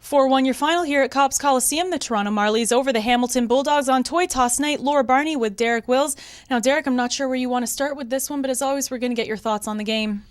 4-1 your final here at Copps Coliseum. The Toronto Marlies over the Hamilton Bulldogs on toy toss night. Laura Barney with Derek Wills. Now, Derek, I'm not sure where you want to start with this one, but as always, we're going to get your thoughts on the game.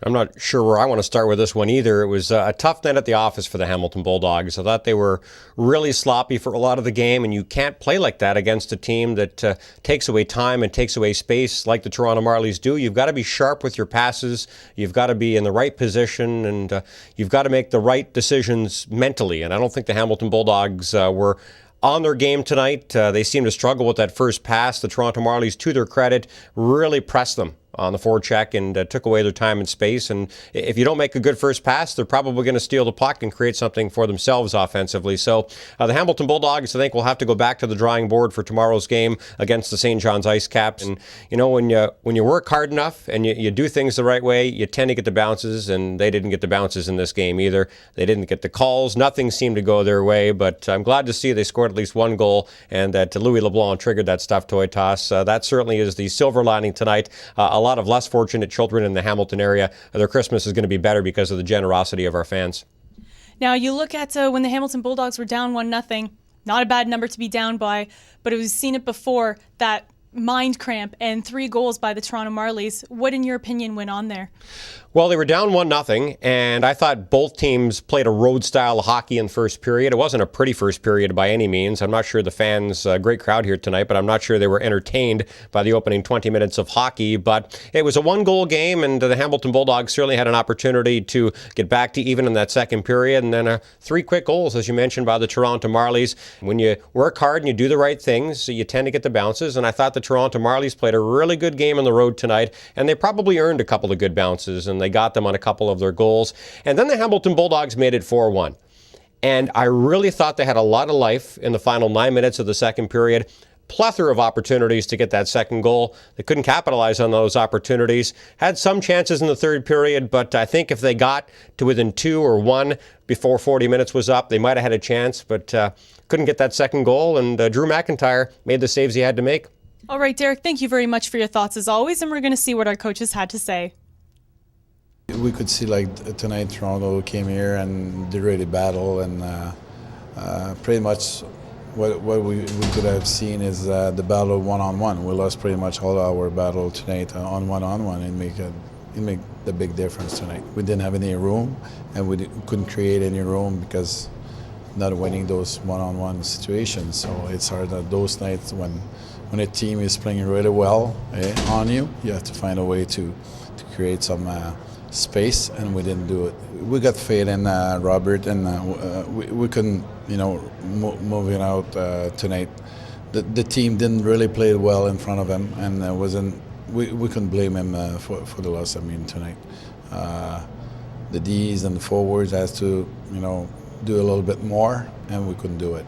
I'm not sure where I want to start with this one either. It was a tough night at the office for the Hamilton Bulldogs. I thought they were really sloppy for a lot of the game, and you can't play like that against a team that takes away time and takes away space like the Toronto Marlies do. You've got to be sharp with your passes. You've got to be in the right position, and you've got to make the right decisions mentally. And I don't think the Hamilton Bulldogs were on their game tonight. They seemed to struggle with that first pass. The Toronto Marlies, to their credit, really pressed them on the forecheck and took away their time and space. And if you don't make a good first pass, they're probably going to steal the puck and create something for themselves offensively. So the Hamilton Bulldogs, I think, will have to go back to the drawing board for tomorrow's game against the St. John's Ice Caps. And, you know, when you work hard enough and you do things the right way, you tend to get the bounces, and they didn't get the bounces in this game either. They didn't get the calls. Nothing seemed to go their way, but I'm glad to see they scored at least one goal and that Louis LeBlanc triggered that stuffed toy toss. That certainly is the silver lining tonight. A lot of less fortunate children in the Hamilton area, their Christmas is going to be better because of the generosity of our fans. Now, you look at when the Hamilton Bulldogs were down 1-0, not a bad number to be down by, but we've seen it before, that mind cramp and 3 goals by the Toronto Marlies. What, in your opinion, went on there? Well, they were down 1-0, and I thought both teams played a road style of hockey in the first period. It wasn't a pretty first period by any means. I'm not sure the fans, great crowd here tonight, but I'm not sure they were entertained by the opening 20 minutes of hockey. But it was a 1-goal game, and the Hamilton Bulldogs certainly had an opportunity to get back to even in that second period. And then 3 quick goals, as you mentioned, by the Toronto Marlies. When you work hard and you do the right things, you tend to get the bounces. And I thought the Toronto Marlies played a really good game on the road tonight, and they probably earned a couple of good bounces, and they got them on a couple of their goals. And then the Hamilton Bulldogs made it 4-1. And I really thought they had a lot of life in the final 9 minutes of the second period. Plethora of opportunities to get that second goal. They couldn't capitalize on those opportunities. Had some chances in the third period, but I think if they got to within 2 or 1 before 40 minutes was up, they might have had a chance, but couldn't get that second goal. And Drew McIntyre made the saves he had to make. All right, Derek, thank you very much for your thoughts as always, and we're going to see what our coaches had to say. We could see, like, tonight Toronto came here and they really battle, and pretty much what we could have seen is the battle one-on-one. We lost pretty much all our battle tonight on one-on-one, and it made the big difference tonight. We didn't have any room, and we couldn't create any room because not winning those one-on-one situations. So it's hard that those nights when a team is playing really well on you, you have to find a way to create some space, and we didn't do it. We got faith in Robert, and we couldn't, move it out tonight. The team didn't really play well in front of him, and we couldn't blame him for the loss. I mean, tonight, the Ds and the forwards has to, do a little bit more, and we couldn't do it.